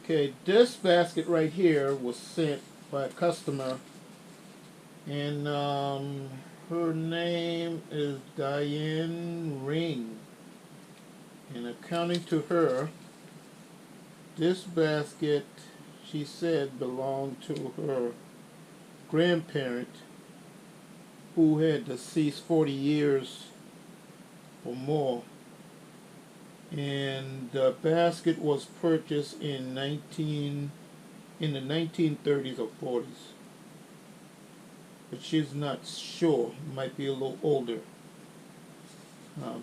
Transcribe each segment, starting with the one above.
Okay, this basket right here was sent by a customer, and her name is Diane Ring. And according to her, this basket, she said, belonged to her grandparent who had deceased 40 years or more. And the basket was purchased in the 1930s or 40s. But she's not sure. Might be a little older.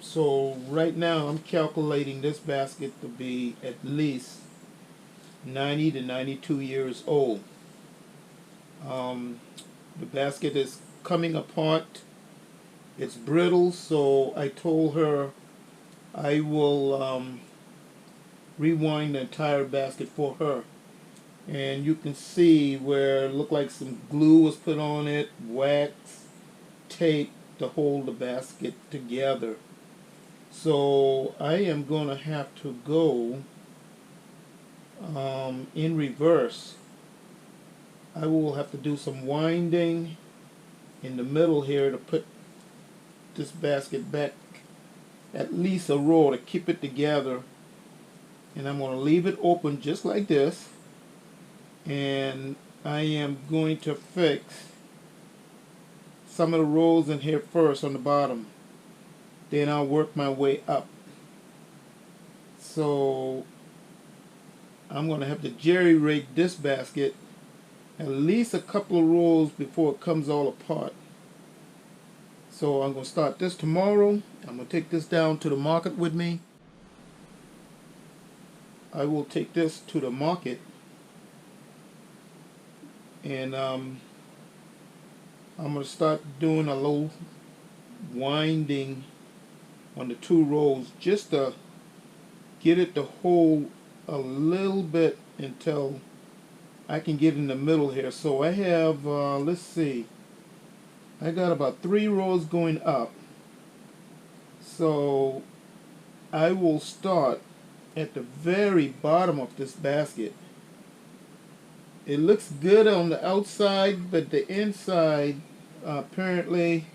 So right now I'm calculating this basket to be at least 90 to 92 years old. The basket is coming apart. It's brittle, so I told her I will rewind the entire basket for her. And you can see where it looked like some glue was put on it, wax, tape to hold the basket together. So I am going to have to go in reverse. I will have to do some winding in the middle here to put this basket back at least a row to keep it together. And I'm going to leave it open just like this. And I am going to fix some of the rows in here first on the bottom. Then I'll work my way up. So I'm going to have to jerry rig this basket at least a couple of rows before it comes all apart. So I'm going to start this tomorrow. I'm going to take this down to the market with me. I will take this to the market, and I'm going to start doing a little winding on the two rows just to get it to hold a little bit until I can get in the middle here. So I have, let's see, I got about 3 rows going up. So I will start at the very bottom of this basket. It looks good on the outside, but the inside apparently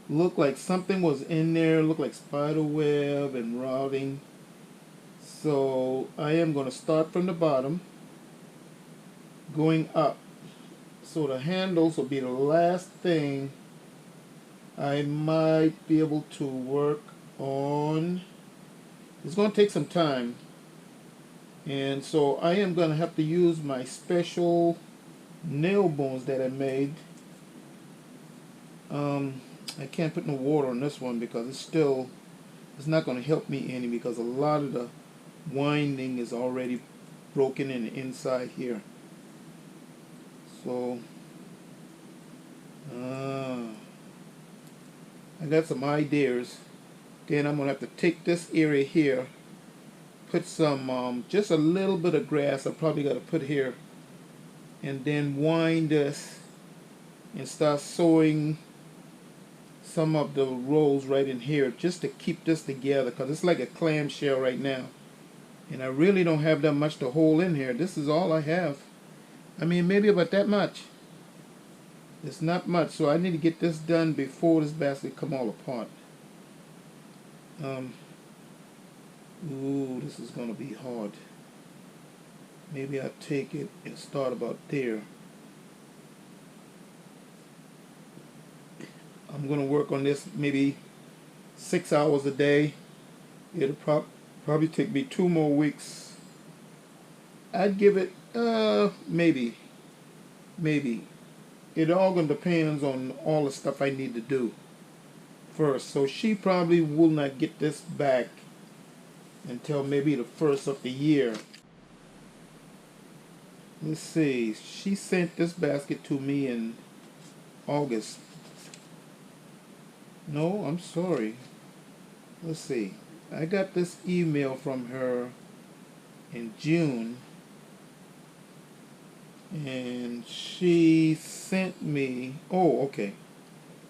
looked like something was in there. Looked like spider web and routing. So I am going to start from the bottom, going up. So the handles will be the last thing I might be able to work on. It's going to take some time. And so I am going to have to use my special nail bones that I made. I can't put no water on this one because it's not going to help me any, because a lot of the winding is already broken in the inside here. So I got some ideas. Then I'm going to have to take this area here, put some, just a little bit of grass I probably got to put here, and then wind this and start sewing some of the rows right in here just to keep this together, because it's like a clamshell right now. And I really don't have that much to hold in here. This is all I have. I mean, maybe about that much. It's not much, so I need to get this done before this basket come all apart. Ooh, this is going to be hard. Maybe I'll take it and start about there. I'm going to work on this maybe 6 hours a day. It'll probably take me 2 more weeks. I'd give it, maybe. It all going to depends on all the stuff I need to do first. So she probably will not get this back until maybe the first of the year. Let's see. She sent this basket to me in August. No, I'm sorry. Let's see. I got this email from her in June, and she sent me, oh, okay.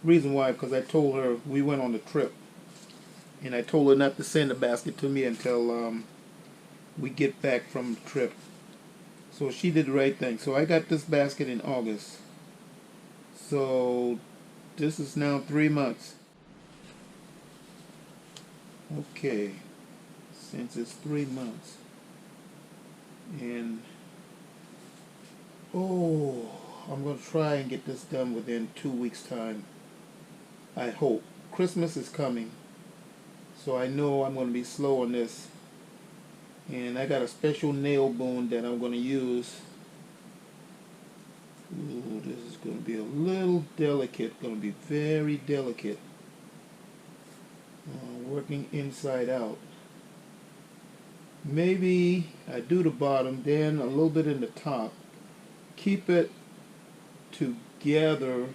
Reason why, because I told her we went on a trip, and I told her not to send the basket to me until we get back from the trip. So she did the right thing. So I got this basket in August. So this is now 3 months. Okay, since it's 3 months. And oh, I'm going to try and get this done within 2 weeks time. I hope. Christmas is coming, so I know I'm going to be slow on this. And I got a special nail boom that I'm going to use. Ooh, this is going to be a little delicate, going to be very delicate. Working inside out. Maybe I do the bottom, then a little bit in the top. Keep it together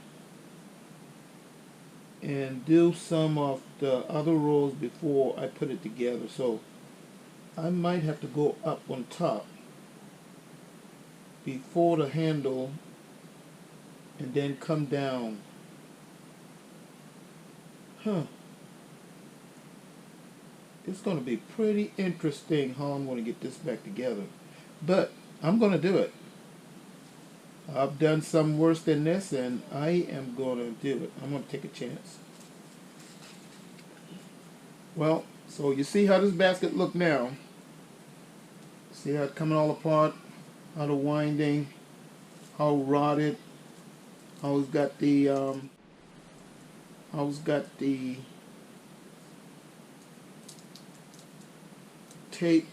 and do some of the other rows before I put it together. So I might have to go up on top before the handle and then come down. It's going to be pretty interesting how I'm going to get this back together. But I'm going to do it. I've done some worse than this, and I am going to do it. I'm going to take a chance. Well, so you see how this basket look now. See how it's coming all apart, how the winding, how rotted, how it's got the tape.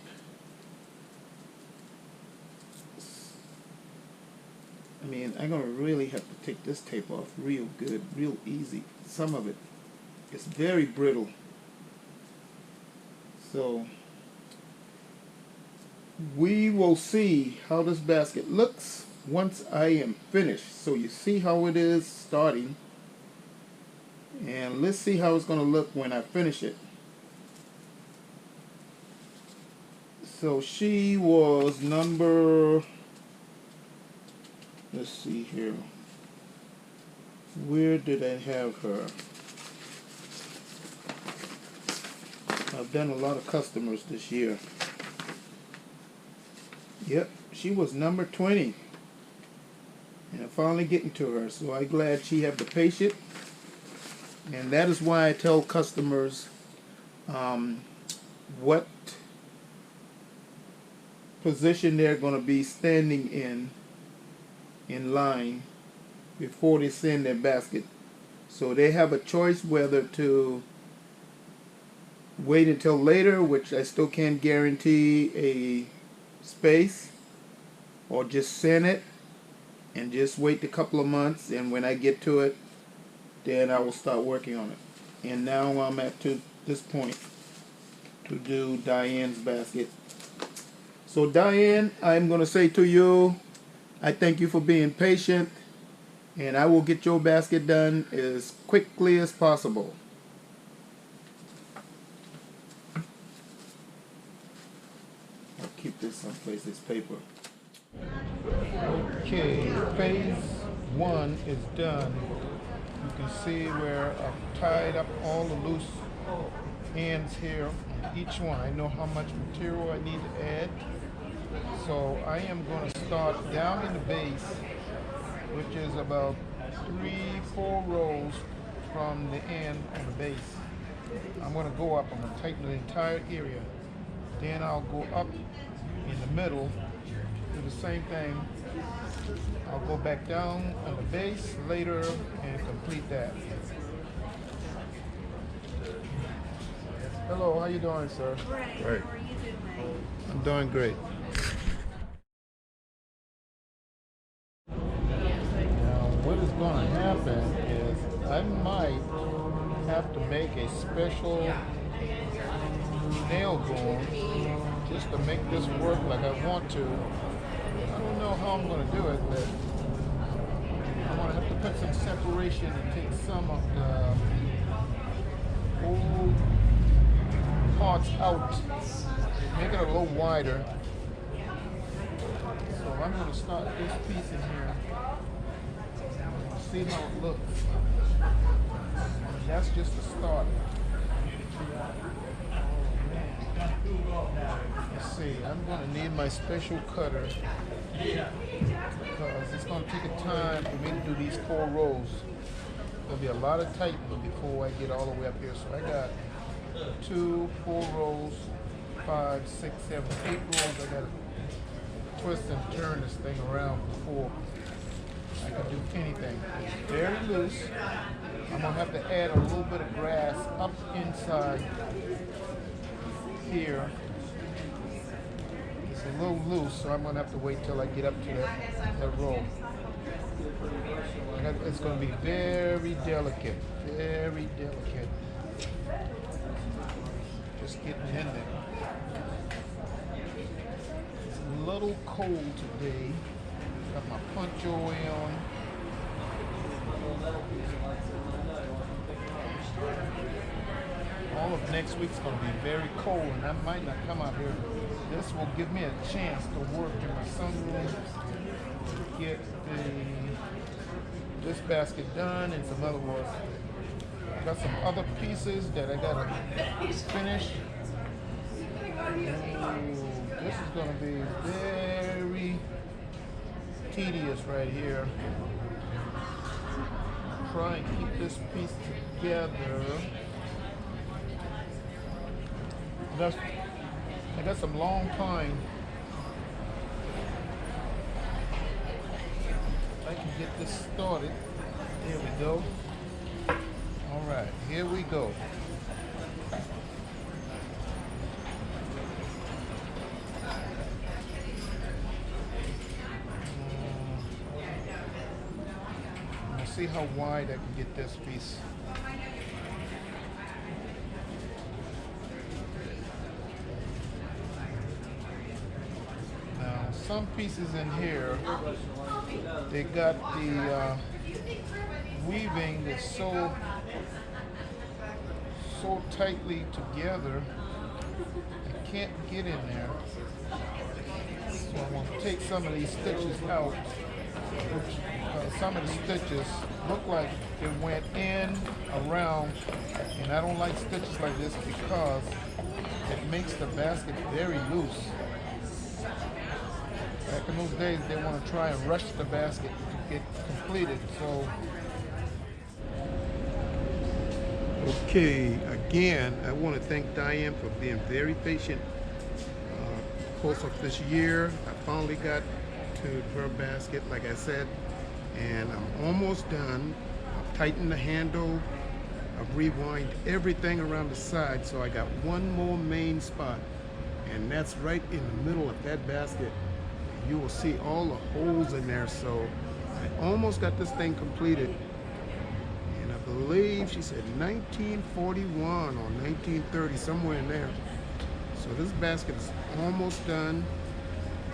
I mean, I'm going to really have to take this tape off real good, real easy. Some of it is very brittle. So we will see how this basket looks once I am finished. So you see how it is starting, and let's see how it's going to look when I finish it. So she was number, let's see here, where did I have her? I've done a lot of customers this year. Yep, she was number 20. And I'm finally getting to her, so I'm glad she had the patience. And that is why I tell customers what position they're going to be standing in line before they send their basket. So they have a choice whether to wait until later, which I still can't guarantee a space, or just send it and just wait a couple of months, and when I get to it, then I will start working on it. And now I'm at to this point to do Diane's basket. So Diane, I'm going to say to you, I thank you for being patient, and I will get your basket done as quickly as possible. I'll keep this someplace, this paper. Okay, phase 1 is done. You can see where I've tied up all the loose ends here on each one. I know how much material I need to add. So I am going to start down in the base, which is about 3-4 rows from the end on the base. I'm going to go up. I'm going to tighten the entire area. Then I'll go up in the middle, do the same thing. I'll go back down on the base later and complete that. Hello, how you doing, sir? Great. How are you doing? I'm doing great. Now, what is going to happen is I might have to make a special nail gun just to make this work like I want to. I don't know how I'm going to do it, but I'm going to have to put some separation and take some of the old parts out, make it a little wider. So I'm going to start this piece in here, see how it looks. And that's just the start. Oh, man. Let's see, I'm going to need my special cutter because it's going to take a time for me to do these 4 rows. There'll be a lot of tightening before I get all the way up here. So I got 2, 4 rows, 5, 6, 7, 8 rows. I got to twist and turn this thing around before I can do anything. It's very loose. I'm going to have to add a little bit of grass up inside here. It's a little loose, so I'm going to have to wait till I get up to that row. It's going to be very delicate, very delicate. Just getting in there. It's a little cold today. Got my poncho on. All of next week's going to be very cold, and I might not come out here. This will give me a chance to work in my sunroom, get this basket done and some other work. Got some other pieces that I got to finish. This is going to be very tedious right here. Try and keep this piece together. I got some long pine. I can get this started. There we go. All right, here we go. Let's see how wide I can get this piece. Some pieces in here, they got the weaving that's so tightly together, I can't get in there. So I'm going to take some of these stitches out. Some of the stitches look like it went in, around, and I don't like stitches like this because it makes the basket very loose. Back in those days, they want to try and rush the basket to get completed. So, okay, again, I want to thank Diane for being very patient. Course of this year, I finally got to her basket, like I said, and I'm almost done. I've tightened the handle. I've rewind everything around the side, so I got one more main spot, and that's right in the middle of that basket. You will see all the holes in there, so I almost got this thing completed. And I believe she said 1941 or 1930, somewhere in there. So this basket is almost done.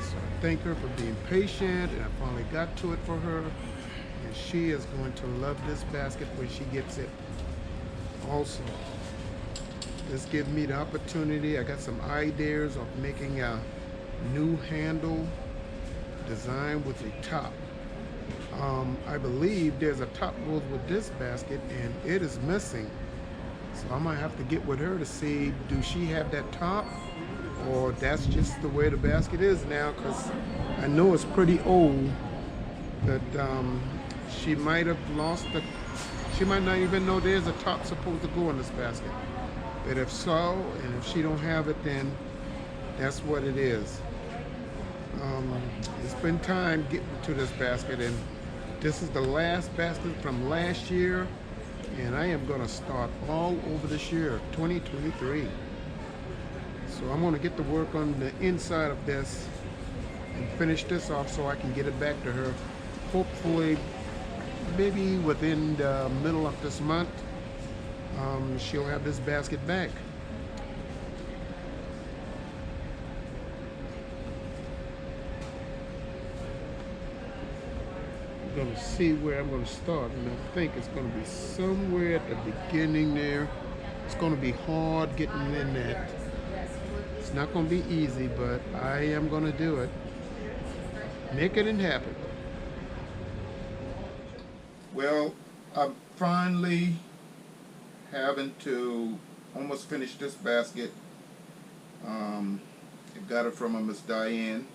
So I thank her for being patient, and I finally got to it for her. And she is going to love this basket when she gets it also. This gives me the opportunity. I got some ideas of making a new handle design with a top. I believe there's a top goes with this basket and it is missing. So I might have to get with her to see, do she have that top, or that's just the way the basket is now, because I know it's pretty old, that she might have lost the, she might not even know there's a top supposed to go in this basket. But if so, and if she don't have it, then that's what it is. It's been time getting to this basket, and this is the last basket from last year, and I am going to start all over this year, 2023. So I'm going to get to work on the inside of this and finish this off so I can get it back to her. Hopefully, maybe within the middle of this month, she'll have this basket back. Going to see where I'm going to start, and I think it's going to be somewhere at the beginning there. It's going to be hard getting in that. It's not going to be easy, but I am going to do it. Make it and happen. Well, I'm finally having to almost finish this basket, I got it from a Miss Diane,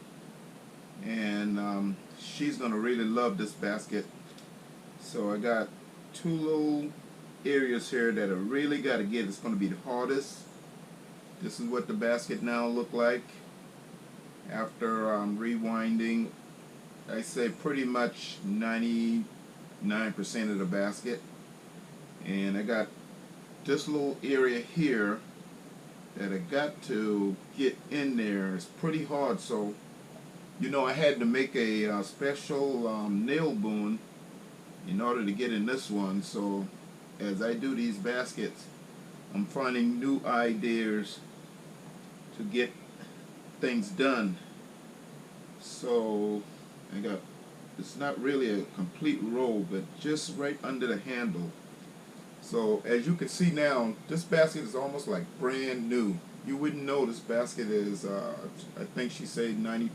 and she's gonna really love this basket. So I got two little areas here that I really got to get. It's going to be the hardest. This is what the basket now look like after rewinding. I say pretty much 99% of the basket. And I got this little area here that I got to get in there. It's pretty hard, so you know I had to make a special nail boon in order to get in this one. So as I do these baskets, I'm finding new ideas to get things done. So I got, it's not really a complete row, but just right under the handle. So as you can see now, this basket is almost like brand new. You wouldn't know this basket is, I think she said 90,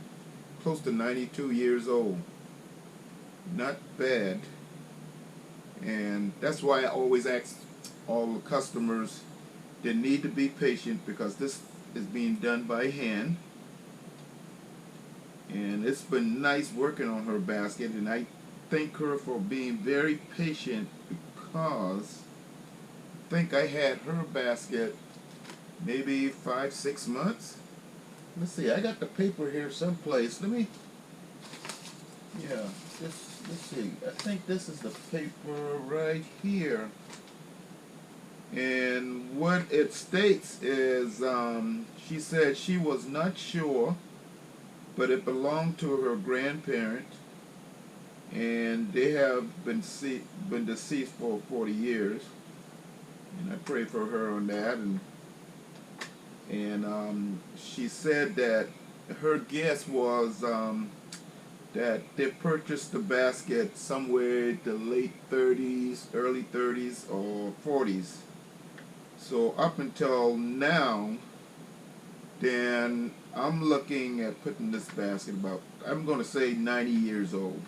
close to 92 years old. Not bad. And that's why I always ask all the customers, they need to be patient because this is being done by hand. And it's been nice working on her basket, and I thank her for being very patient because I think I had her basket maybe 5-6 months. Let's see, I got the paper here someplace. Let me, yeah, let's see. I think this is the paper right here. And what it states is, she said she was not sure, but it belonged to her grandparent, and they have been deceased for 40 years. And I pray for her on that. And she said that her guess was that they purchased the basket somewhere in the late 30s, early 30s, or 40s. So up until now, then I'm looking at putting this basket about, I'm going to say 90 years old.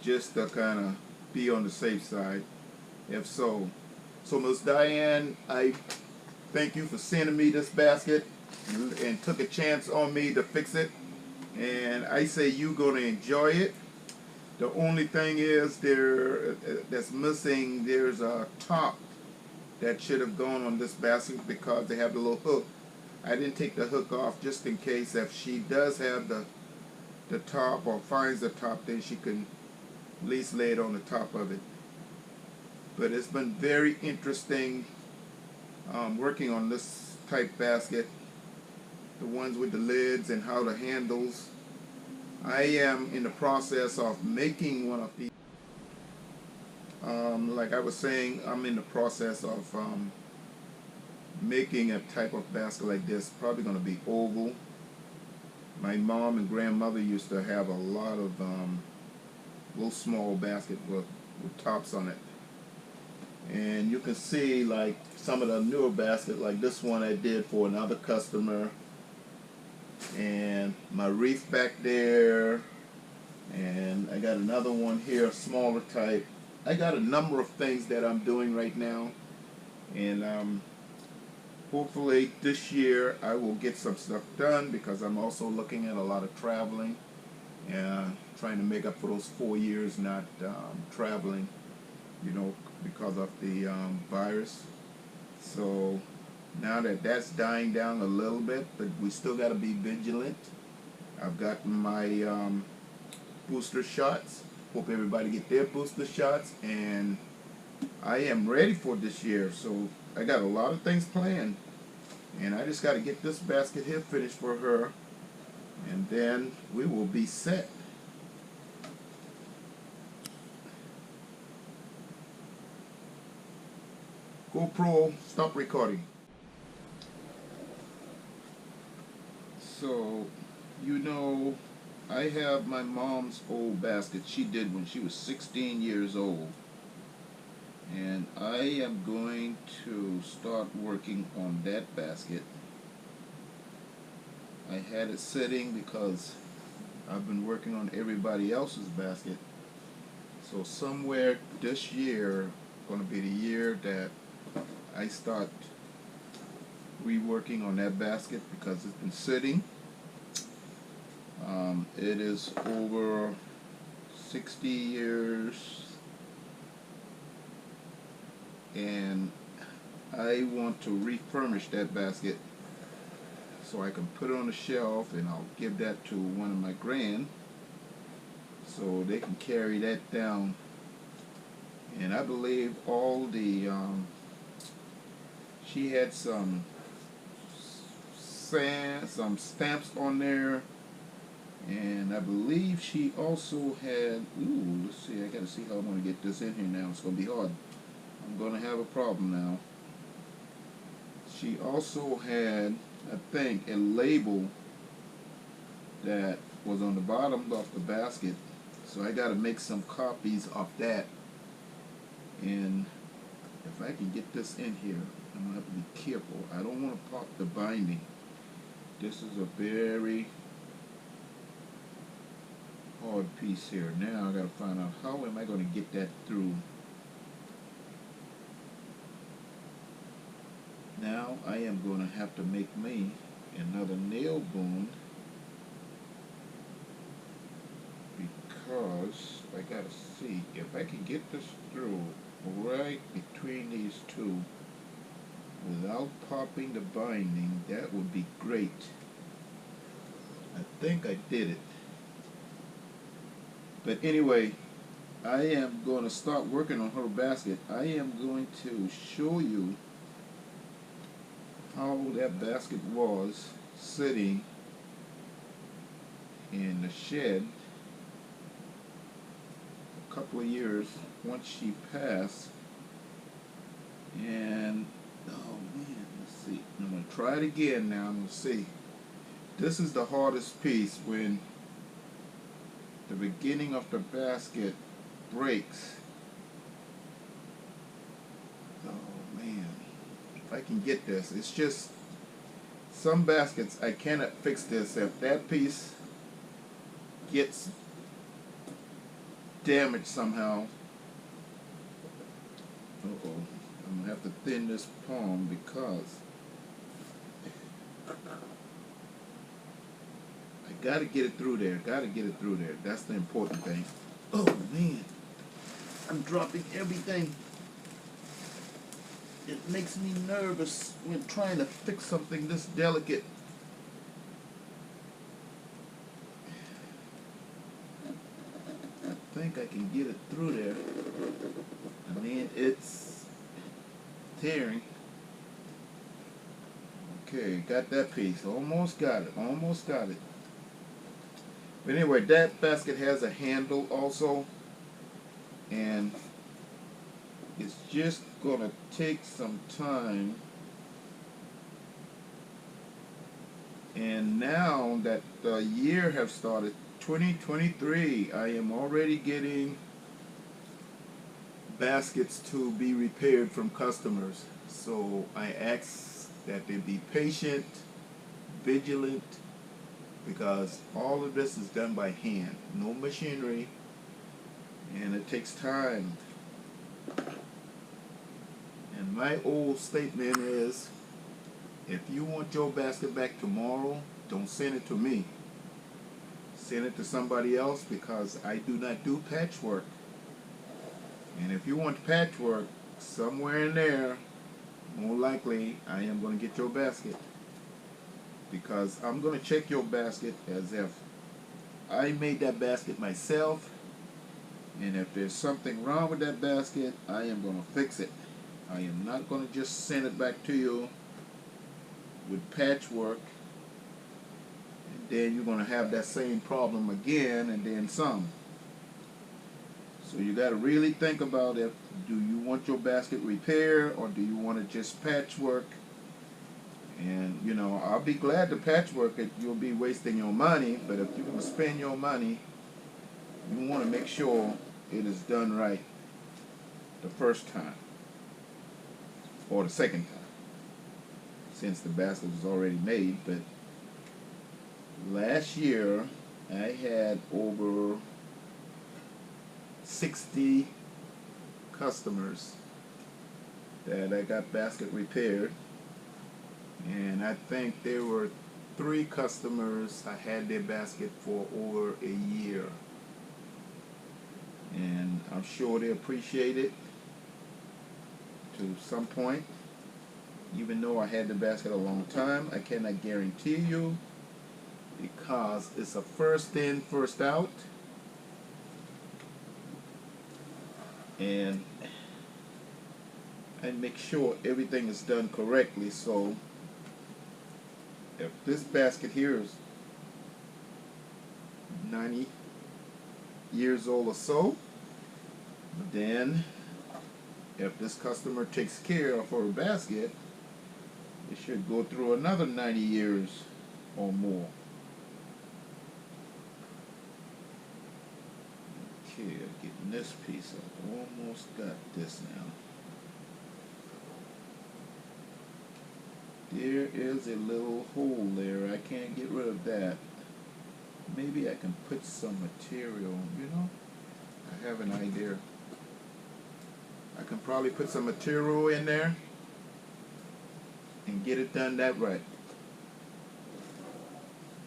Just to kind of be on the safe side, if so. So Miss Diane, I thank you for sending me this basket and took a chance on me to fix it. And I say you're going to enjoy it. The only thing is that's missing, there's a top that should have gone on this basket because they have the little hook. I didn't take the hook off just in case if she does have the top or finds the top, then she can at least lay it on the top of it. But it's been very interesting working on this type basket, the ones with the lids and how the handles. I am in the process of making one of these. Like I was saying, I'm in the process of making a type of basket like this. Probably going to be oval. My mom and grandmother used to have a lot of little small basket with tops on it. And you can see like some of the newer basket, like this one I did for another customer. And my wreath back there. And I got another one here, a smaller type. I got a number of things that I'm doing right now. And hopefully this year I will get some stuff done because I'm also looking at a lot of traveling and trying to make up for those 4 years not traveling, you know, because of the virus. So now that that's dying down a little bit, but we still got to be vigilant. I've got my booster shots. Hope everybody get their booster shots, and I am ready for this year. So I got a lot of things planned, and I just got to get this basket here finished for her, and then we will be set. GoPro, stop recording. So, you know, I have my mom's old basket she did when she was 16 years old. And I am going to start working on that basket. I had it sitting because I've been working on everybody else's basket. So somewhere this year, going to be the year that I start reworking on that basket because it's been sitting. It is over 60 years, and I want to refurnish that basket so I can put it on the shelf, and I'll give that to one of my grand so they can carry that down. And I believe all the she had some some stamps on there, and I believe she also had, ooh, let's see, I gotta see how I'm gonna get this in here now. It's gonna be hard. I'm gonna have a problem now. She also had, I think, a label that was on the bottom of the basket, so I gotta make some copies of that. And if I can get this in here, I'm gonna have to be careful. I don't want to pop the binding. This is a very hard piece here. Now I gotta find out how am I gonna get that through. Now I am gonna have to make me another nail bone because I gotta see if I can get this through right between these two without popping the binding. That would be great. I think I did it. But anyway, I am going to start working on her basket. I am going to show you how that basket was sitting in the shed a couple of years once she passed. And oh man, let's see. I'm going to try it again now. I'm going to see. This is the hardest piece when the beginning of the basket breaks. Oh man, if I can get this. It's just some baskets I cannot fix this. If that piece gets damaged somehow, uh-oh, I'm going to have to thin this palm because I got to get it through there. Got to get it through there. That's the important thing. Oh man, I'm dropping everything. It makes me nervous when trying to fix something this delicate. I think I can get it through there. I mean, it's tearing. Okay, got that piece. Almost got it. Almost got it. But anyway, that basket has a handle also. And it's just gonna take some time. And now that the year has started, 2023, I am already getting baskets to be repaired from customers. So I ask that they be patient, vigilant, because all of this is done by hand, no machinery, and it takes time. And my old statement is, if you want your basket back tomorrow, don't send it to me. Send it to somebody else, because I do not do patchwork. And if you want patchwork, somewhere in there, more likely, I am going to get your basket. Because I'm going to check your basket as if I made that basket myself. And if there's something wrong with that basket, I am going to fix it. I am not going to just send it back to you with patchwork. And then you're going to have that same problem again and then some. So you got to really think about it. Do you want your basket repaired or do you want to just patchwork? And, you know, I'll be glad to patchwork it. You'll be wasting your money, but if you're going to spend your money, you want to make sure it is done right the first time or the second time, since the basket was already made. But last year, I had over 60 customers that I got basket repaired. And I think there were 3 customers. I had their basket for over a year. And I'm sure they appreciate it to some point. Even though I had the basket a long time, I cannot guarantee you because it's a first in, first out. And I make sure everything is done correctly. So if this basket here is 90 years old or so, then if this customer takes care of her basket, it should go through another 90 years or more. Okay, I'm getting this piece. I almost got this now. There is a little hole there. I can't get rid of that. Maybe I can put some material, you know? I have an idea. I can probably put some material in there and get it done that right.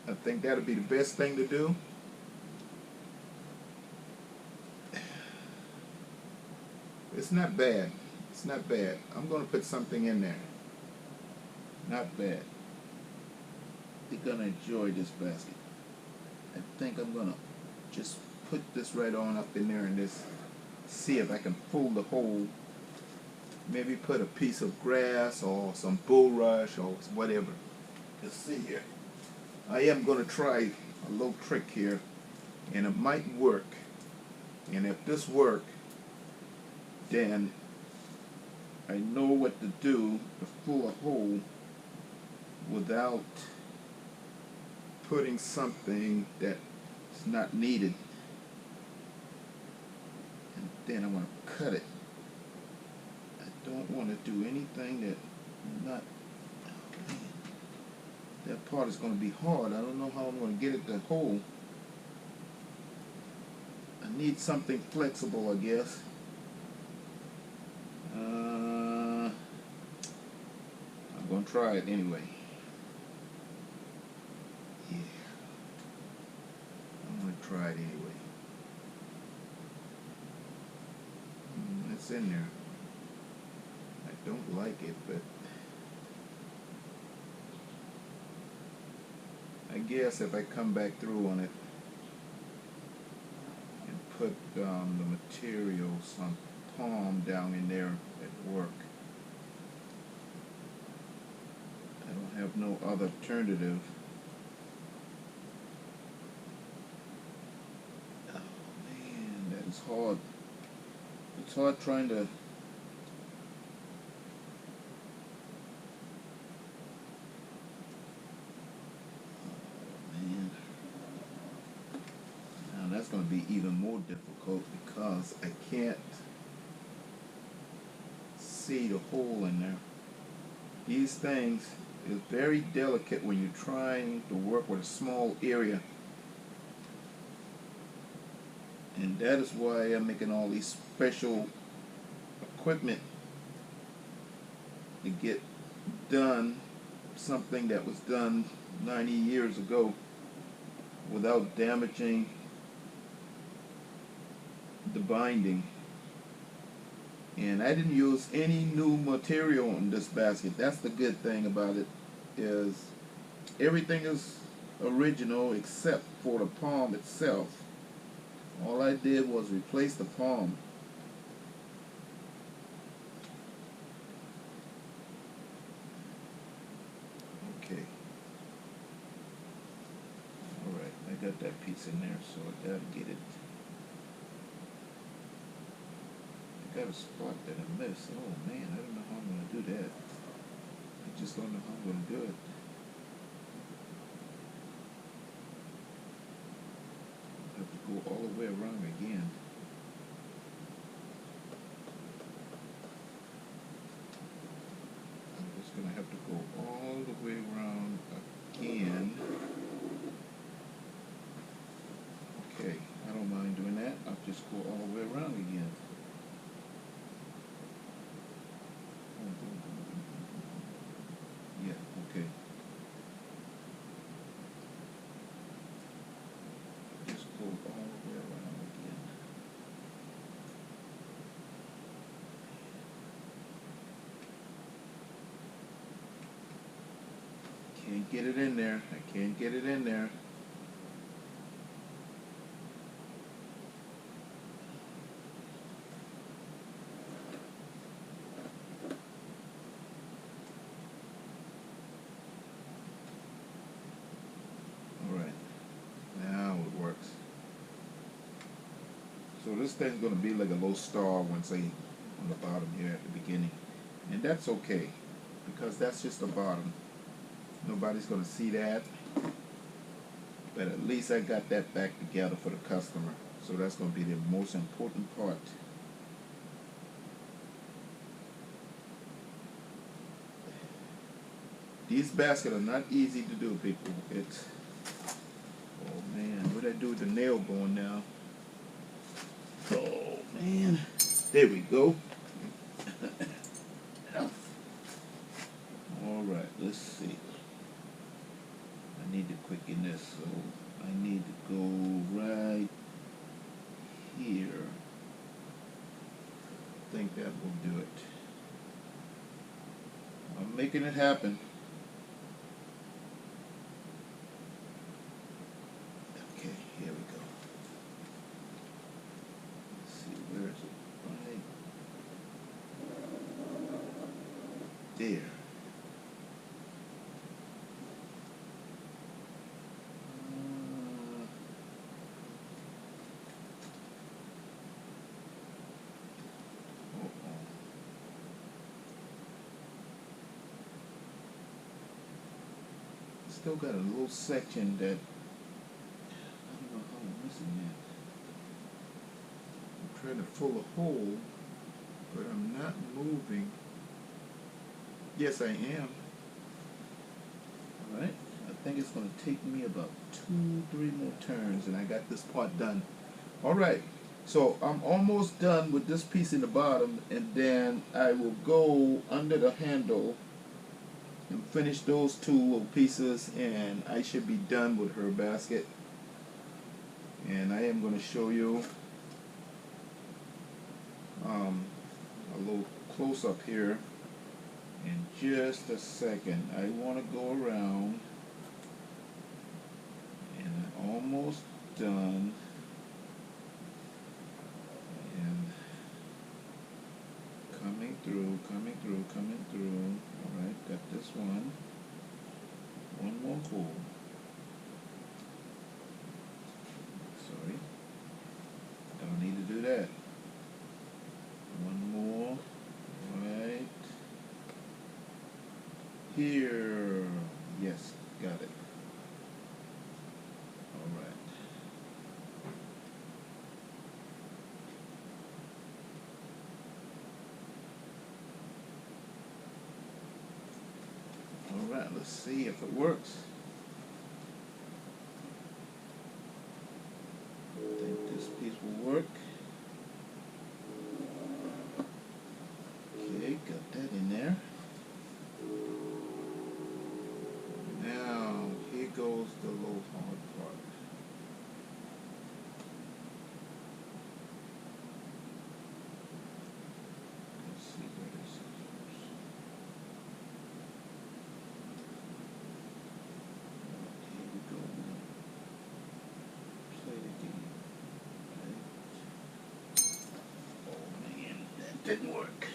I think that'll be the best thing to do. It's not bad. It's not bad. I'm going to put something in there. Not bad. They're going to enjoy this basket. I think I'm going to just put this right on up in there and just see if I can pull the hole. Maybe put a piece of grass or some bulrush or whatever. Let's see here. I am going to try a little trick here, and it might work. And if this works, then I know what to do to pull a hole without putting something that's not needed. And then I want to cut it. I don't want to do anything that not. Oh man, that part is going to be hard. I don't know how I'm going to get it to hold. I need something flexible, I guess. I'm going to try it anyway. Yeah. I'm going to try it anyway. It's in there. I don't like it, but I guess if I come back through on it and put the material, some palm down in there at work, I don't have no other alternative. Oh man, that is hard. It's hard trying to that's going to be even more difficult because I can't see the hole in there. These things is very delicate when you're trying to work with a small area. And that is why I'm making all these special equipment to get done something that was done 90 years ago without damaging the binding. And I didn't use any new material in this basket. That's the good thing about it, is everything is original except for the palm itself. All I did was replace the palm. Okay. Alright, I got that piece in there, so I gotta get it. I got a spot that I missed. Oh man, I don't know how I'm gonna do that. I just don't know how I'm gonna do it. I have to go all the way around again. I'm just gonna have to go all the way around again. Okay, I don't mind doing that. I'll just go all the way around again. Yeah, can't get it in there. I can't get it in there. Alright. Now it works. So this thing's going to be like a little star once I on the bottom here at the beginning. And that's okay, because that's just the bottom. Nobody's going to see that. But at least I got that back together for the customer. So that's going to be the most important part. These baskets are not easy to do, people. It's, oh man, what did I do with the nail going now? Oh man, there we go. Alright, let's see. I need to quicken this, so I need to go right here. I think that will do it. I'm making it happen. Okay, here we go. Let's see, where is it? Right there. Still got a little section that I don't know how I'm missing that. I'm trying to fill a hole, but I'm not moving. Yes, I am. Alright, I think it's going to take me about 2-3 more turns and I got this part done. Alright, so I'm almost done with this piece in the bottom, and then I will go under the handle and finish those 2 little pieces, and I should be done with her basket. And I am going to show you a little close up here in just a second. I want to go around, and I'm almost done. And coming through, coming through, coming through. Alright, got this one. One more hole. Sorry. Don't need to do that. One more. Right here. Yes, got it. Alright. Alright, let's see if it works. I think this piece will work. Okay, got that in there. Now, here goes the little hard part. Let's see where this is first. Here we go now. Play the game. Right. Oh man, that didn't work.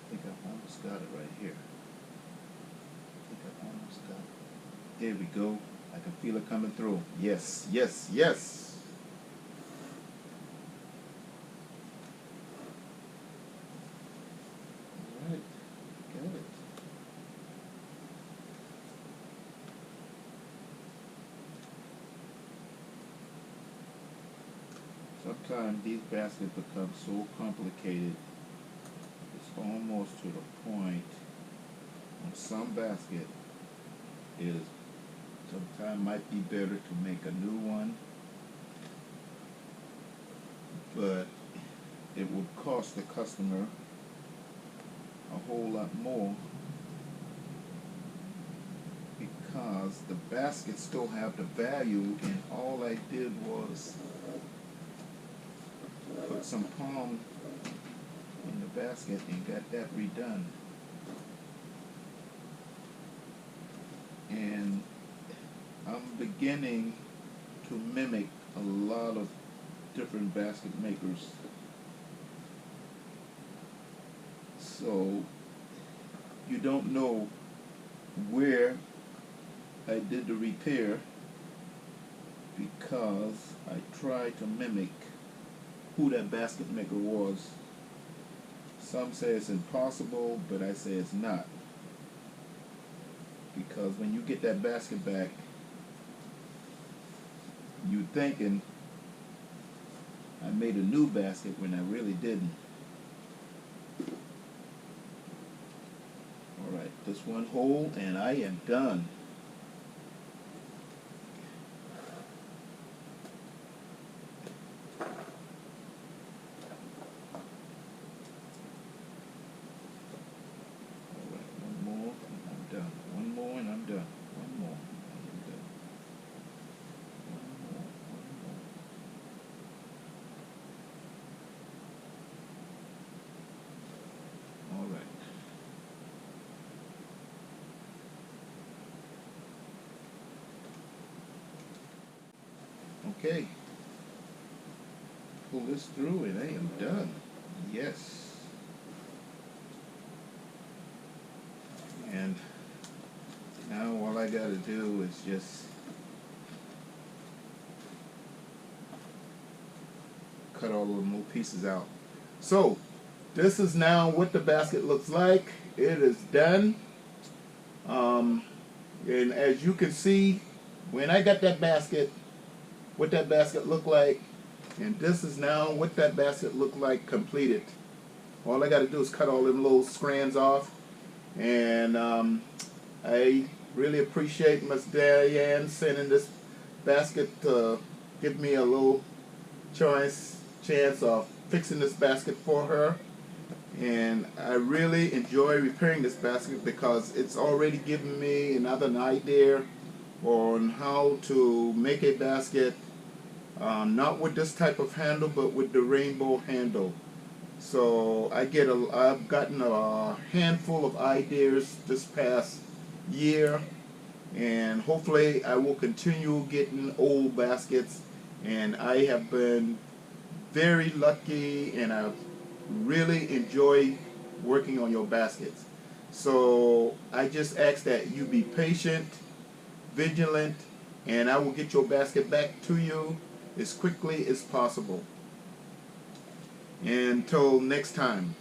I think I almost got it right here. I think I almost got it. There we go. I can feel it coming through. Yes, yes, yes. All right. Got it. Sometimes these baskets become so complicated, it's almost to the point on some basket is sometimes might be better to make a new one, but it would cost the customer a whole lot more because the baskets still have the value, and all I did was put some palm in the basket and got that redone. And I'm beginning to mimic a lot of different basket makers. So you don't know where I did the repair because I tried to mimic who that basket maker was. Some say it's impossible, but I say it's not. Because when you get that basket back, you're thinking, I made a new basket when I really didn't. Alright, this one hole and I am done. Okay, pull this through and I am done. Yes. And now all I got to do is just cut all of the little pieces out. So this is now what the basket looks like. It is done. And as you can see, when I got that basket, what that basket looked like, and this is now what that basket looked like completed. All I got to do is cut all them little strands off, and I really appreciate Miss Diane sending this basket to give me a little chance of fixing this basket for her. And I really enjoy repairing this basket because it's already given me another idea on how to make a basket, not with this type of handle, but with the rainbow handle. So I've gotten a handful of ideas this past year, and hopefully I will continue getting old baskets. And I have been very lucky, and I've really enjoy working on your baskets. So I just ask that you be patient, vigilant, and I will get your basket back to you as quickly as possible. Until next time.